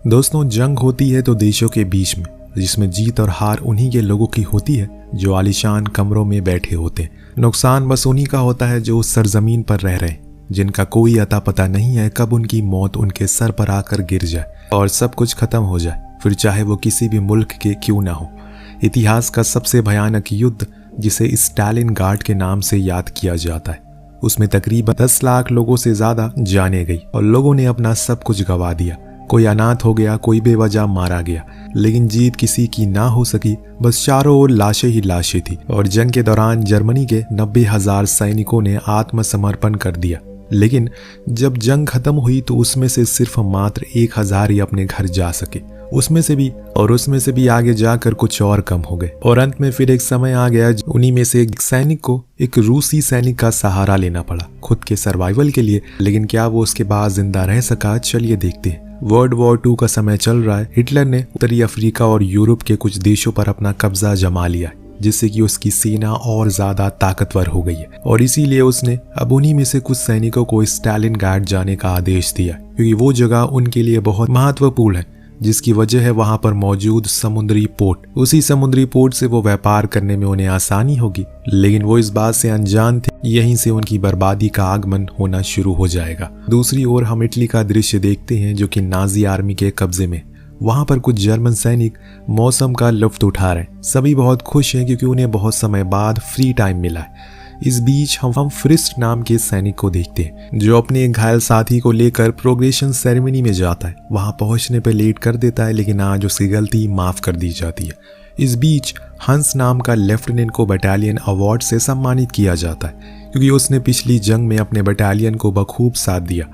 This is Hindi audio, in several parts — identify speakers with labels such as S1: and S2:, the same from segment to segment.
S1: दोस्तों, जंग होती है तो देशों के बीच में, जिसमें जीत और हार उन्हीं के लोगों की होती है जो आलीशान कमरों में बैठे होते हैं। नुकसान बस उन्हीं का होता है जो उस सरजमीन पर रह रहे हैं, जिनका कोई अता पता नहीं है कब उनकी मौत उनके सर पर आकर गिर जाए और सब कुछ खत्म हो जाए, फिर चाहे वो किसी भी मुल्क के क्यों ना हो। इतिहास का सबसे भयानक युद्ध, जिसे स्टालिनग्राड के नाम से याद किया जाता है, उसमें तकरीबन 10 लाख लोगों से ज्यादा जानें गई और लोगों ने अपना सब कुछ गंवा दिया। कोई अनाथ हो गया, कोई बेवजह मारा गया, लेकिन जीत किसी की ना हो सकी। बस चारों ओर लाशें ही लाशें थी और जंग के दौरान जर्मनी के 90,000 सैनिकों ने आत्मसमर्पण कर दिया। लेकिन जब जंग खत्म हुई तो उसमें से सिर्फ मात्र 1,000 ही अपने घर जा सके। उसमें से भी आगे जाकर कुछ और कम हो गए और अंत में फिर एक समय आ गया, उन्हीं में से एक सैनिक को एक रूसी सैनिक का सहारा लेना पड़ा खुद के सर्वाइवल के लिए। लेकिन क्या वो उसके बाद जिंदा रह सका? चलिए देखते हैं। वर्ल्ड वॉर 2 का समय चल रहा है। हिटलर ने उत्तरी अफ्रीका और यूरोप के कुछ देशों पर अपना कब्जा जमा लिया, जिससे कि उसकी सेना और ज्यादा ताकतवर हो गई है और इसीलिए उसने अब उन्हीं में से कुछ सैनिकों को स्टालिनग्राड जाने का आदेश दिया, क्योंकि वो जगह उनके लिए बहुत महत्वपूर्ण है, जिसकी वजह है वहां पर मौजूद समुद्री पोर्ट। उसी समुद्री पोर्ट से वो व्यापार करने में उन्हें आसानी होगी। लेकिन वो इस बात से अनजान थे, यहीं से उनकी बर्बादी का आगमन होना शुरू हो जाएगा। दूसरी ओर हम इटली का दृश्य देखते हैं, जो कि नाजी आर्मी के कब्जे में। वहां पर कुछ जर्मन सैनिक मौसम का लुत्फ उठा रहे हैं। सभी बहुत खुश हैं क्योंकि उन्हें बहुत समय बाद फ्री टाइम मिला है। इस बीच हम फ्रिस्ट नाम के सैनिक को देखते हैं, जो अपने एक घायल साथी को लेकर प्रोग्रेशन सेरेमनी में जाता है। वहां पहुंचने पर लेट कर देता है, लेकिन आज उसकी गलती माफ कर दी जाती है। इस बीच हंस नाम का लेफ्टिनेंट को बटालियन अवार्ड से सम्मानित किया जाता है, क्योंकि उसने पिछली जंग में अपने बटालियन को बखूब साथ दिया,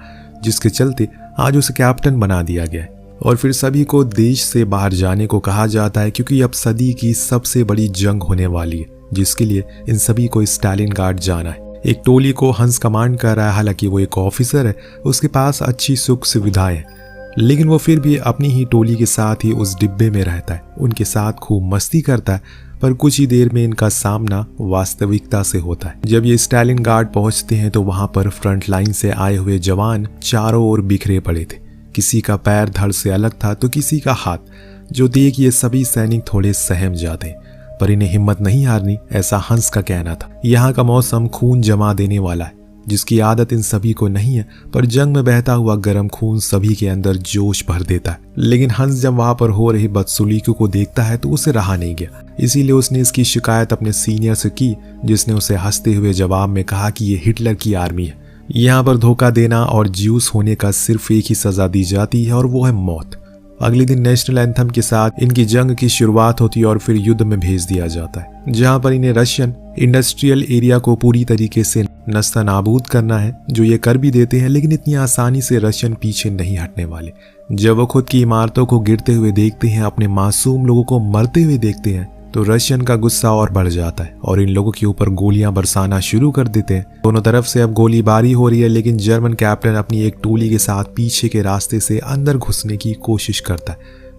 S1: जिसके चलते आज उसे कैप्टन बना दिया गया है। और फिर सभी को देश से बाहर जाने को कहा जाता है, क्योंकि अब सदी की सबसे बड़ी जंग होने वाली है, जिसके लिए इन सभी को स्टालिनग्राड जाना है। एक टोली को हंस कमांड कर रहा है। हालांकि वो एक ऑफिसर है, उसके पास अच्छी सुख सुविधाएं हैं, लेकिन वो फिर भी अपनी ही टोली के साथ ही उस डिब्बे में रहता है, उनके साथ खूब मस्ती करता है। पर कुछ ही देर में इनका सामना वास्तविकता से होता है। जब ये स्टालिनग्राड पहुंचते हैं तो वहां पर फ्रंट लाइन से आए हुए जवान चारों ओर बिखरे पड़े थे। किसी का पैर धड़ से अलग था तो किसी का हाथ, जो देख ये सभी सैनिक थोड़े सहम जाते, पर इन्हें हिम्मत नहीं हारनी, ऐसा हंस का कहना था। यहाँ का मौसम खून जमा देने वाला है, जिसकी आदत इन सभी को नहीं है, पर जंग में बहता हुआ गर्म खून सभी के अंदर जोश भर देता है। लेकिन हंस जब वहां पर हो रही बदसलूकी को देखता है तो उसे रहा नहीं गया, इसीलिए उसने इसकी शिकायत अपने सीनियर से की, जिसने उसे हंसते हुए जवाब में कहा कि ये हिटलर की आर्मी है। यहाँ पर धोखा देना और ज्यूस होने का सिर्फ एक ही सजा दी जाती है, और वो है मौत। अगले दिन नेशनल एंथम के साथ इनकी जंग की शुरुआत होती है और फिर युद्ध में भेज दिया जाता है, जहां पर इन्हें रशियन इंडस्ट्रियल एरिया को पूरी तरीके से नस्तानाबूद करना है, जो ये कर भी देते हैं। लेकिन इतनी आसानी से रशियन पीछे नहीं हटने वाले। जब वो खुद की इमारतों को गिरते हुए देखते हैं, अपने मासूम लोगों को मरते हुए देखते हैं, तो रशियन का गुस्सा और बढ़ जाता है और इन लोगों के ऊपर गोलियां बरसाना शुरू कर देते हैं। दोनों तरफ से अब गोलीबारी हो रही है, लेकिन जर्मन कैप्टन अपनी एक टोली के साथ पीछे के रास्ते से अंदर घुसने की कोशिश करता है।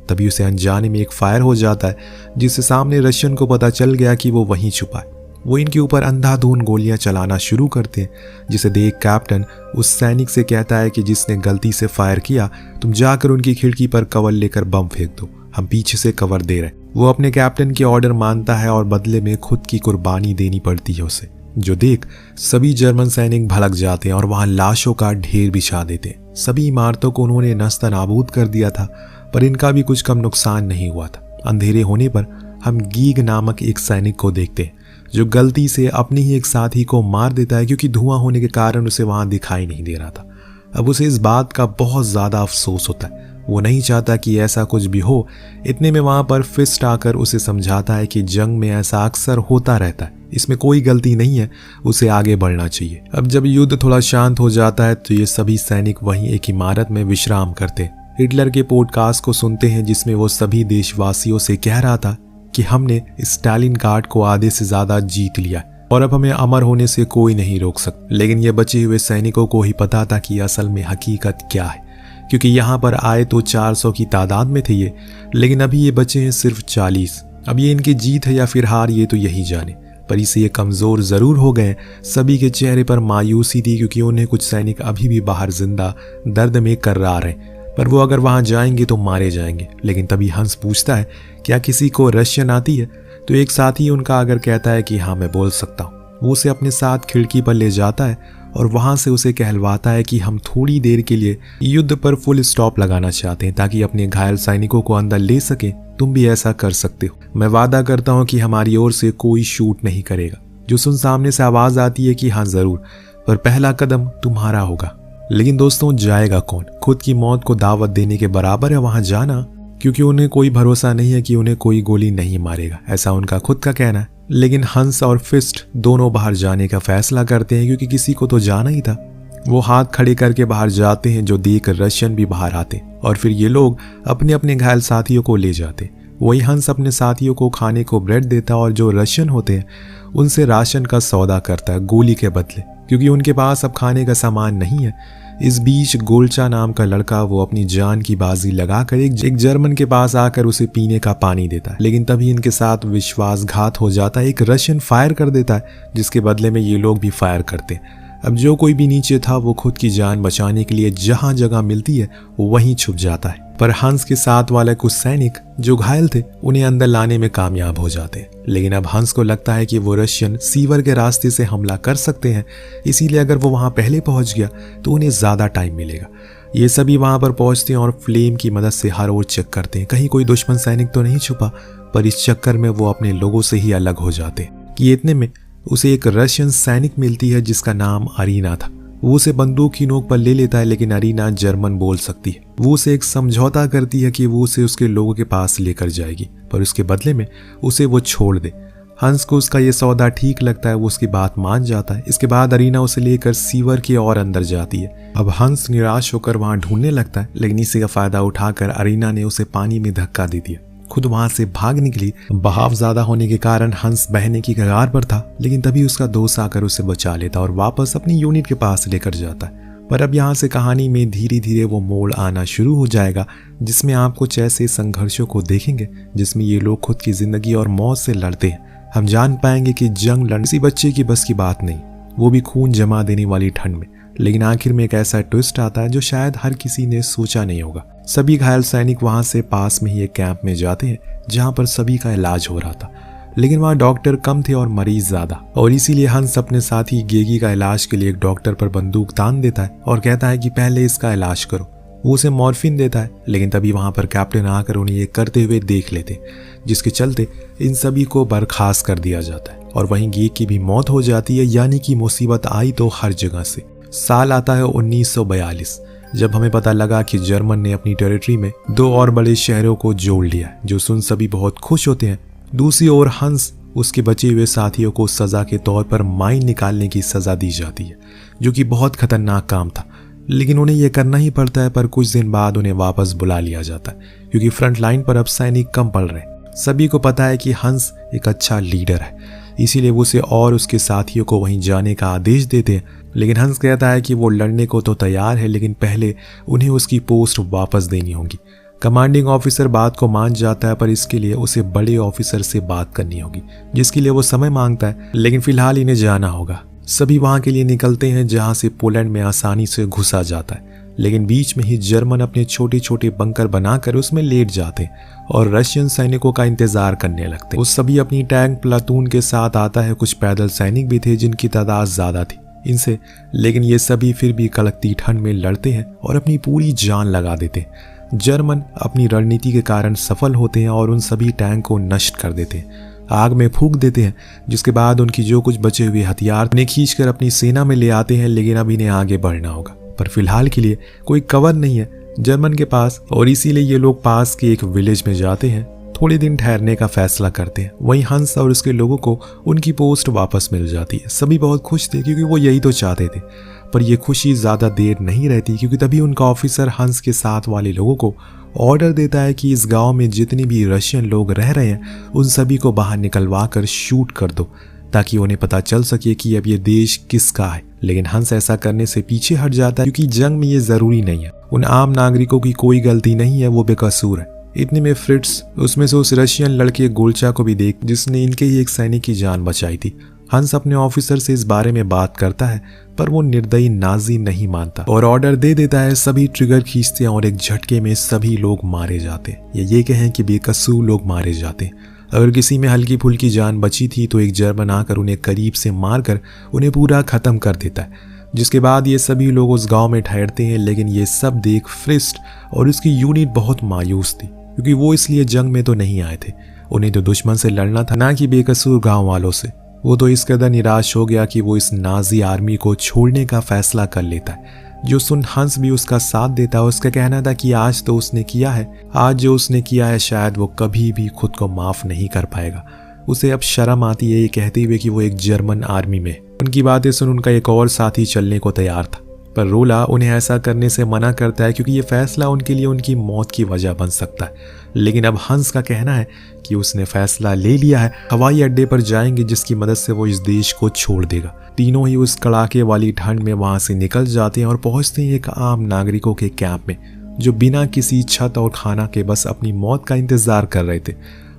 S1: तभी उसे अनजाने में एक फायर हो जाता है, जिससे सामने रशियन को पता चल गया कि वो वहीं छुपा है। वो इनके ऊपर अंधाधुंध गोलियां चलाना शुरू करते हैं, जिसे देख कैप्टन उस सैनिक से कहता है कि जिसने गलती से फायर किया, तुम जाकर उनकी खिड़की पर कवर लेकर बम फेंक दो, हम पीछे से कवर दे रहे हैं। वो अपने कैप्टन के ऑर्डर मानता है और बदले में खुद की कुर्बानी देनी पड़ती है उसे, जो देख सभी जर्मन सैनिक भड़क जाते हैं और वहां लाशों का ढेर बिछा देते हैं। सभी इमारतों को उन्होंने नस्तानाबूद कर दिया था, पर इनका भी कुछ कम नुकसान नहीं हुआ था। अंधेरे होने पर हम गीग नामक एक सैनिक को देखते हैं, जो गलती से अपने ही एक साथी को मार देता है, क्योंकि धुआं होने के कारण उसे वहां दिखाई नहीं दे रहा था। अब उसे इस बात का बहुत ज्यादा अफसोस होता है। वो नहीं चाहता कि ऐसा कुछ भी हो। इतने में वहां पर फिस्ट आकर उसे समझाता है कि जंग में ऐसा अक्सर होता रहता है, इसमें कोई गलती नहीं है, उसे आगे बढ़ना चाहिए। अब जब युद्ध थोड़ा शांत हो जाता है तो ये सभी सैनिक वहीं एक इमारत में विश्राम करते हैं। हिटलर के पॉडकास्ट को सुनते हैं, जिसमें वो सभी देशवासियों से कह रहा था कि हमने स्टालिनग्राड को आधे से ज्यादा जीत लिया और अब हमें अमर होने से कोई नहीं रोक सकता। लेकिन ये बचे हुए सैनिकों को ही पता था कि असल में हकीकत क्या है, क्योंकि यहाँ पर आए तो 400 की तादाद में थे ये, लेकिन अभी ये बचे हैं सिर्फ 40। अब ये इनकी जीत है या फिर हार, ये तो यही जाने, पर इसे ये कमजोर जरूर हो गए। सभी के चेहरे पर मायूसी थी, क्योंकि उन्हें कुछ सैनिक अभी भी बाहर जिंदा दर्द में कर्रार हैं। पर वो अगर वहां जाएंगे तो मारे जाएंगे। लेकिन तभी हंस पूछता है क्या किसी को रशियन आती है, तो एक साथी उनका अगर कहता है कि हाँ मैं बोल सकता हूँ। वो उसे अपने साथ खिड़की पर ले जाता है और वहां से उसे कहलवाता है कि हम थोड़ी देर के लिए युद्ध पर फुल स्टॉप लगाना चाहते हैं ताकि अपने घायल सैनिकों को अंदर ले सके। तुम भी ऐसा कर सकते हो। मैं वादा करता हूँ कि हमारी ओर से कोई शूट नहीं करेगा। जो सुन सामने से आवाज आती है कि हाँ जरूर, पर पहला कदम तुम्हारा होगा। लेकिन दोस्तों जाएगा कौन? खुद की मौत को दावत देने के बराबर है वहां जाना, क्योंकि उन्हें कोई भरोसा नहीं है कि उन्हें कोई गोली नहीं मारेगा, ऐसा उनका खुद का कहना है। लेकिन हंस और फिस्ट दोनों बाहर जाने का फैसला करते हैं क्योंकि किसी को तो जाना ही था। वो हाथ खड़े करके बाहर जाते हैं, जो देख रशियन भी बाहर आते और फिर ये लोग अपने अपने घायल साथियों को ले जाते। वही हंस अपने साथियों को खाने को ब्रेड देता और जो रशियन होते हैं उनसे राशन का सौदा करता है गोली के बदले, क्योंकि उनके पास अब खाने का सामान नहीं है। इस बीच गोल्चा नाम का लड़का वो अपनी जान की बाजी लगाकर एक जर्मन के पास आकर उसे पीने का पानी देता है। लेकिन तभी इनके साथ विश्वासघात हो जाता है। एक रशियन फायर कर देता है जिसके बदले में ये लोग भी फायर करते हैं। अब जो कोई भी नीचे था वो खुद की जान बचाने के लिए जहां जगह मिलती है वहीं छुप जाता है। पर हंस के साथ वाले कुछ सैनिक जो घायल थे उन्हें अंदर लाने में कामयाब हो जाते हैं। लेकिन अब हंस को लगता है कि वो रशियन सीवर के रास्ते से हमला कर सकते हैं, इसीलिए अगर वो वहां पहले पहुंच गया तो उन्हें ज्यादा टाइम मिलेगा। ये सभी वहां पर पहुंचते हैं और फ्लेम की मदद से हर ओर चेक करते हैं कहीं कोई दुश्मन सैनिक तो नहीं छुपा, पर इस चक्कर में वो अपने लोगों से ही अलग हो जाते हैं कि इतने में उसे एक रशियन सैनिक मिलती है जिसका नाम अरीना था। वो उसे बंदूक की नोक पर ले लेता है, लेकिन अरीना जर्मन बोल सकती है। वो उसे एक समझौता करती है कि वो उसे उसके लोगों के पास लेकर जाएगी, पर उसके बदले में उसे वो छोड़ दे। हंस को उसका ये सौदा ठीक लगता है, वो उसकी बात मान जाता है। इसके बाद अरीना उसे लेकर सीवर के और अंदर जाती है। अब हंस निराश होकर वहां ढूंढने लगता है, लेकिन इसी का फायदा उठाकर अरीना ने उसे पानी में धक्का दे दिया। खुद वहां से भाग निकली। बहाव ज्यादा होने के कारण हंस बहने की कगार पर था, लेकिन तभी उसका दोस्त आकर उसे बचा लेता और वापस अपनी यूनिट के पास लेकर जाता है। पर अब यहाँ से कहानी में धीरे धीरे वो मोड़ आना शुरू हो जाएगा, जिसमें आप कुछ ऐसे संघर्षों को देखेंगे जिसमें ये लोग खुद की जिंदगी और मौत से लड़ते हैं। हम जान पाएंगे कि जंग लड़ने किसी बच्चे की बस की बात नहीं, वो भी खून जमा देने वाली ठंड में। लेकिन आखिर में एक ऐसा ट्विस्ट आता है जो शायद हर किसी ने सोचा नहीं होगा। सभी घायल सैनिक वहां से पास में ही एक कैंप में जाते हैं जहां पर सभी का इलाज हो रहा था, लेकिन वहां डॉक्टर कम थे और मरीज ज्यादा, और इसीलिए हंस अपने साथी गेगी का इलाज के लिए एक डॉक्टर पर बंदूक तान देता है और कहता है कि पहले इसका इलाज करो। वो उसे मॉर्फिन देता है, लेकिन तभी वहां पर कैप्टन आकर उन्हें ये करते हुए देख लेते, जिसके चलते इन सभी को बर्खास्त कर दिया जाता है और वहीं गेग की भी मौत हो जाती है। यानी कि मुसीबत आई तो हर जगह से। साल आता है 1942, जब हमें पता लगा कि जर्मन ने अपनी टेरिटरी में 2 और बड़े शहरों को जोड़ लिया, जो सुन सभी बहुत खुश होते हैं। दूसरी ओर हंस उसके बचे हुए साथियों को सजा के तौर पर माइन निकालने की सजा दी जाती है, जो कि बहुत खतरनाक काम था, लेकिन उन्हें यह करना ही पड़ता है। पर कुछ दिन बाद उन्हें वापस बुला लिया जाता है, क्योंकि फ्रंट लाइन पर अब सैनिक कम पड़ रहे। सभी को पता है कि हंस एक अच्छा लीडर है, इसीलिए वो उसे और उसके साथियों को वहीं जाने का आदेश देते हैं। लेकिन हंस कहता है कि वो लड़ने को तो तैयार है, लेकिन पहले उन्हें उसकी पोस्ट वापस देनी होगी। कमांडिंग ऑफिसर बात को मान जाता है, पर इसके लिए उसे बड़े ऑफिसर से बात करनी होगी, जिसके लिए वो समय मांगता है। लेकिन फिलहाल इन्हें जाना होगा। सभी वहां के लिए निकलते हैं, जहां से पोलैंड में आसानी से घुसा जाता है। लेकिन बीच में ही जर्मन अपने छोटे छोटे बंकर बनाकर उसमें लेट जाते हैं और रशियन सैनिकों का इंतजार करने लगते हैं। वो सभी अपनी टैंक प्लाटून के साथ आता है। कुछ पैदल सैनिक भी थे जिनकी तादाद ज्यादा थी इनसे, लेकिन ये सभी फिर भी कड़कती ठंड में लड़ते हैं और अपनी पूरी जान लगा देते हैं। जर्मन अपनी रणनीति के कारण सफल होते हैं और उन सभी टैंक को नष्ट कर देते हैं, आग में फूंक देते हैं, जिसके बाद उनकी जो कुछ बचे हुए हथियार उन्हें खींचकर अपनी सेना में ले आते हैं। लेकिन अब इन्हें आगे बढ़ना होगा, पर फिलहाल के लिए कोई कवर नहीं है जर्मन के पास, और इसीलिए ये लोग पास के एक विलेज में जाते हैं। थोड़े दिन ठहरने का फैसला करते हैं। वहीं हंस और उसके लोगों को उनकी पोस्ट वापस मिल जाती है। सभी बहुत खुश थे क्योंकि वो यही तो चाहते थे, पर यह खुशी ज्यादा देर नहीं रहती, क्योंकि तभी उनका ऑफिसर हंस के साथ वाले लोगों को ऑर्डर देता है कि इस गांव में जितने भी रशियन लोग रह रहे हैं उन सभी को बाहर निकलवा कर शूट कर दो, ताकि उन्हें पता चल सके कि अब ये देश किसका है। लेकिन हंस ऐसा करने से पीछे हट जाता है, क्योंकि जंग में ये जरूरी नहीं है। उन आम नागरिकों की कोई गलती नहीं है, वो बेकसूर है। इतने में फ्रिट्स उसमें से उस रशियन लड़के गोल्चा को भी देख, जिसने इनके ही एक सैनिक की जान बचाई थी, हंस अपने ऑफिसर से इस बारे में बात करता है, पर वो निर्दयी नाजी नहीं मानता और ऑर्डर दे देता है। सभी ट्रिगर खींचते हैं और एक झटके में सभी लोग मारे जाते हैं, या ये कहें कि बेकसूर लोग मारे जाते हैं। अगर किसी में हल्की फुल्की जान बची थी तो एक जर्मन आकर उन्हें करीब से मारकर उन्हें पूरा खत्म कर देता है, जिसके बाद ये सभी लोग उस गांव में ठहरते हैं। लेकिन ये सब देख फ्रिस्ट और उसकी यूनिट बहुत मायूस थी, क्योंकि वो इसलिए जंग में तो नहीं आए थे, उन्हें तो दुश्मन से लड़ना था, ना कि बेकसूर गांव वालों से। वो तो इस कदर निराश हो गया कि वो इस नाजी आर्मी को छोड़ने का फैसला कर लेता है। जो सुन हंस भी उसका साथ देता है। उसका कहना था कि आज तो उसने किया है, आज जो उसने किया है शायद वो कभी भी खुद को माफ नहीं कर पाएगा। उसे अब शर्म आती है ये कहते हुए कि वो एक जर्मन आर्मी में। उनकी बातें सुन उनका एक और साथी चलने को तैयार था, पर रोला उन्हें ऐसा करने से मना करता है, क्योंकि ये फैसला उनके लिए उनकी मौत की वजह बन सकता है। लेकिन अब हंस का कहना है कि उसने फैसला ले लिया है, हवाई अड्डे पर जाएंगे जिसकी मदद से वो इस देश को छोड़ देगा। तीनों ही उस कड़ाके वाली ठंड में वहां से निकल जाते हैं और पहुंचते हैं एक आम नागरिकों के कैंप में, जो बिना किसी छत और खाना के बस अपनी मौत का इंतजार कर रहे थे।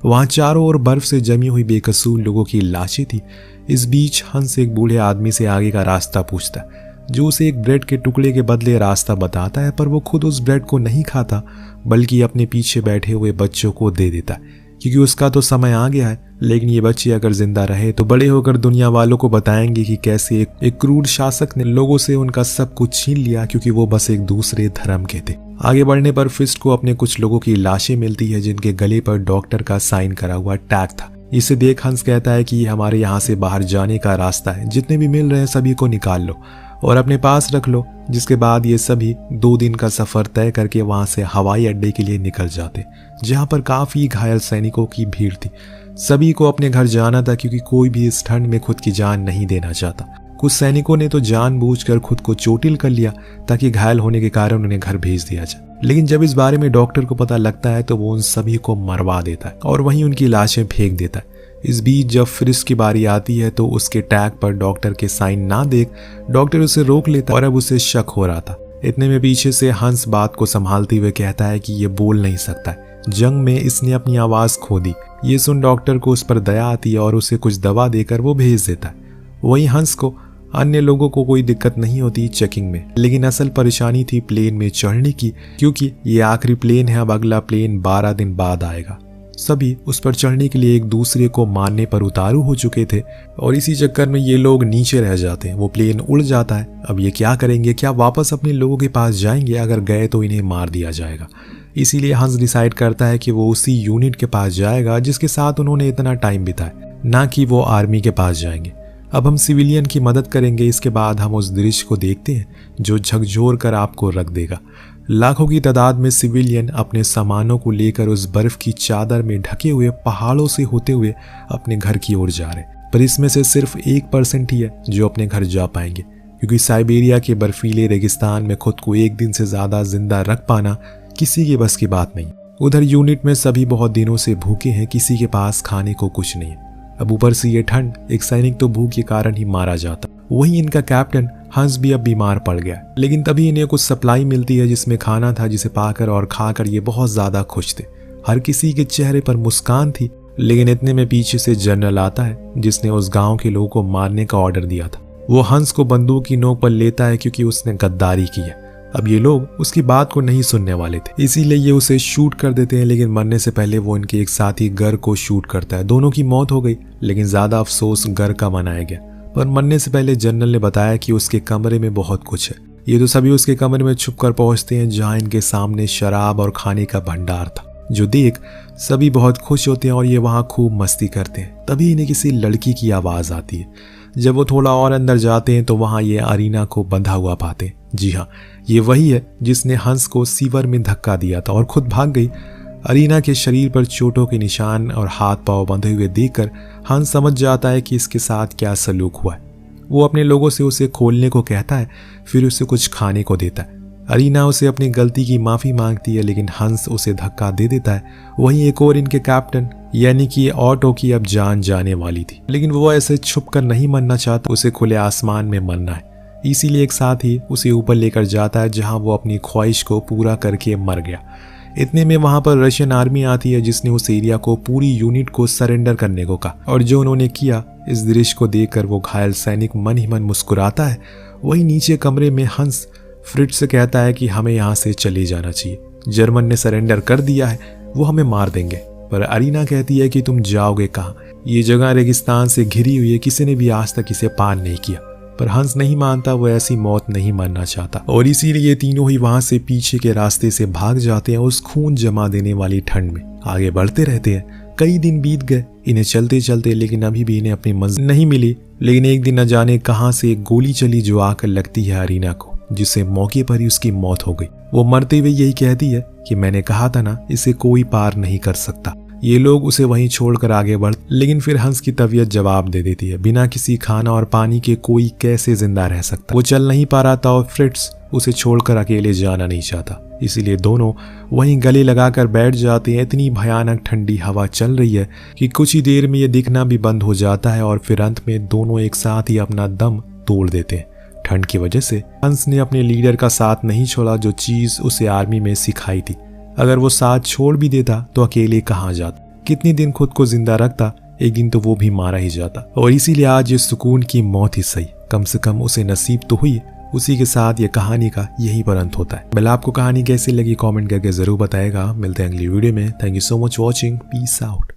S1: वहां चारों ओर बर्फ से जमी हुई बेकसूर लोगों की लाशें थी। इस बीच हंस एक बूढ़े आदमी से आगे का रास्ता पूछता है, जो उसे एक ब्रेड के टुकड़े के बदले रास्ता बताता है, पर वो खुद उस ब्रेड को नहीं खाता बल्कि अपने पीछे बैठे हुए बच्चों को दे देता है, क्योंकि उसका तो समय आ गया है। लेकिन ये बच्चे अगर जिंदा रहे तो बड़े होकर दुनिया वालों को बताएंगे कि कैसे एक क्रूर शासक ने लोगों से उनका सब कुछ छीन लिया, क्योंकि वो बस एक दूसरे धर्म के थे। आगे बढ़ने पर फिस्ट को अपने कुछ लोगों की लाशें मिलती है, जिनके गले पर डॉक्टर का साइन करा हुआ टैग था। इसे देख हंस कहता है कि ये हमारे यहाँ से बाहर जाने का रास्ता है, जितने भी मिल रहे हैं सभी को निकाल लो और अपने पास रख लो। जिसके बाद ये सभी 2 दिन का सफर तय करके वहां से हवाई अड्डे के लिए निकल जाते, जहां पर काफी घायल सैनिकों की भीड़ थी। सभी को अपने घर जाना था, क्योंकि कोई भी इस ठंड में खुद की जान नहीं देना चाहता। कुछ सैनिकों ने तो जानबूझकर खुद को चोटिल कर लिया ताकि घायल होने के कारण उन्हें घर भेज दिया जाए। लेकिन जब इस बारे में डॉक्टर को पता लगता है तो वो उन सभी को मरवा देता है और वहीं उनकी लाशें फेंक देता है। इस बीच जब फ्रिस्ट की बारी आती है तो उसके टैग पर डॉक्टर के साइन ना देख डॉक्टर उसे रोक लेता और अब उसे शक हो रहा था। इतने में पीछे से हंस बात को संभालते हुए कहता है कि ये बोल नहीं सकता है, जंग में इसने अपनी आवाज खो दी। ये सुन डॉक्टर को उस पर दया आती है और उसे कुछ दवा देकर वो भेज देता है। वहीं हंस को अन्य लोगों को कोई दिक्कत नहीं होती चेकिंग में, लेकिन असल परेशानी थी प्लेन में चढ़ने की, क्योंकि ये आखिरी प्लेन है। अब अगला प्लेन 12 दिन बाद आएगा। सभी उस पर चढ़ने के लिए एक दूसरे को मारने पर उतारू हो चुके थे और इसी चक्कर में ये लोग नीचे रह जाते हैं। वो प्लेन उड़ जाता है। अब ये क्या करेंगे, क्या वापस अपने लोगों के पास जाएंगे? अगर गए तो इन्हें मार दिया जाएगा। इसीलिए हंस डिसाइड करता है कि वो उसी यूनिट के पास जाएगा जिसके साथ उन्होंने इतना टाइम बिताया, ना कि वो आर्मी के पास जाएंगे। अब हम सिविलियन की मदद करेंगे। इसके बाद हम उस दृश्य को देखते हैं जो झकझोर कर आपको रख देगा। लाखों की तादाद में सिविलियन अपने सामानों को लेकर उस बर्फ की चादर में ढके हुए पहाड़ों से होते हुए अपने घर की ओर जा रहे, पर इसमें से सिर्फ 1% ही है जो अपने घर जा पाएंगे, क्योंकि साइबेरिया के बर्फीले रेगिस्तान में खुद को 1 दिन से ज्यादा जिंदा रख पाना किसी के बस की बात नहीं। उधर यूनिट में सभी बहुत दिनों से भूखे हैं, किसी के पास खाने को कुछ नहीं है। अब ऊपर से ये ठंड, एक सैनिक तो भूख के कारण ही मारा जाता। वहीं इनका कैप्टन हंस भी अब बीमार पड़ गया, लेकिन तभी इन्हें कुछ सप्लाई मिलती है जिसमें खाना था, जिसे पाकर और खाकर ये बहुत ज्यादा खुश थे। हर किसी के चेहरे पर मुस्कान थी। लेकिन इतने में पीछे से जनरल आता है जिसने उस गांव के लोगों को मारने का ऑर्डर दिया था। वो हंस को बंदूक की नोक पर लेता है क्योंकि उसने गद्दारी की है। अब ये लोग उसकी बात को नहीं सुनने वाले थे, इसीलिए ये उसे शूट कर देते हैं। लेकिन मरने से पहले वो इनके एक साथी गर को शूट करता है। दोनों की मौत हो गई, लेकिन ज्यादा अफसोस गर का मनाया गया। पर मरने से पहले जनरल ने बताया कि उसके कमरे में बहुत कुछ है। ये तो सभी उसके कमरे में छुपकर पहुंचते हैं, जहां इनके सामने शराब और खाने का भंडार था, जो देख सभी बहुत खुश होते हैं और ये वहां खूब मस्ती करते हैं। तभी इन्हें किसी लड़की की आवाज आती है। जब वो थोड़ा और अंदर जाते हैं तो वहां ये अरीना को बंधा हुआ पाते हैं। जी हाँ, ये वही है जिसने हंस को सीवर में धक्का दिया था और खुद भाग गई। अरीना के शरीर पर चोटों के निशान और हाथ पांव बंधे हुए देखकर हंस समझ जाता है कि इसके साथ क्या सलूक हुआ है। वो अपने लोगों से उसे खोलने को कहता है, फिर उसे कुछ खाने को देता है। अरीना उसे अपनी गलती की माफी मांगती है, लेकिन हंस उसे धक्का दे देता है। वहीं एक और इनके कैप्टन यानी कि ऑटो की अब जान जाने वाली थी, लेकिन वो ऐसे छुप कर नहीं मरना चाहता, उसे खुले आसमान में मरना है। इसीलिए एक साथ ही उसे ऊपर लेकर जाता है, जहां वो अपनी ख्वाहिश को पूरा करके मर गया। इतने में वहां पर रशियन आर्मी आती है, जिसने उस एरिया को पूरी यूनिट को सरेंडर करने को कहा, और जो उन्होंने किया इस दृश्य को देखकर वो घायल सैनिक मन ही मन मुस्कुराता है। वही नीचे कमरे में हंस फ्रिट्ज से कहता है कि हमें यहाँ से चले जाना चाहिए, जर्मन ने सरेंडर कर दिया है, वो हमें मार देंगे। पर अरीना कहती है कि तुम जाओगे कहाँ, ये जगह रेगिस्तान से घिरी हुई है, किसी ने भी आज तक इसे पार नहीं किया। पर हंस नहीं मानता, वो ऐसी मौत नहीं मरना चाहता और इसीलिए तीनों ही वहां से पीछे के रास्ते से भाग जाते हैं। उस खून जमा देने वाली ठंड में आगे बढ़ते रहते हैं। कई दिन बीत गए इन्हें चलते चलते, लेकिन अभी भी इन्हें अपनी मंजिल नहीं मिली। लेकिन एक दिन न जाने कहां से एक गोली चली जो आकर लगती है अरीना को, जिससे मौके पर ही उसकी मौत हो गई। वो मरते हुए यही कहती है कि मैंने कहा था ना, इसे कोई पार नहीं कर सकता। ये लोग उसे वहीं छोड़कर आगे बढ़, लेकिन फिर हंस की तबीयत जवाब दे देती है। बिना किसी खाना और पानी के कोई कैसे जिंदा रह सकता। वो चल नहीं पा रहा था और फ्रिट्ज उसे छोड़कर अकेले जाना नहीं चाहता, इसीलिए दोनों वहीं गले लगाकर बैठ जाते हैं। इतनी भयानक ठंडी हवा चल रही है कि कुछ ही देर में ये दिखना भी बंद हो जाता है और फिर अंत में दोनों एक साथ ही अपना दम तोड़ देते हैं। ठंड की वजह से हंस ने अपने लीडर का साथ नहीं छोड़ा, जो चीज उसे आर्मी में सिखाई थी। अगर वो साथ छोड़ भी देता तो अकेले कहाँ जाता, कितनी दिन खुद को जिंदा रखता, एक दिन तो वो भी मारा ही जाता। और इसीलिए आज ये सुकून की मौत ही सही, कम से कम उसे नसीब तो हुई। उसी के साथ ये कहानी का यही पर अंत होता है। भला आपको कहानी कैसी लगी कमेंट करके जरूर बताएगा। मिलते हैं अगली वीडियो में। Thank you so much watching. Peace out.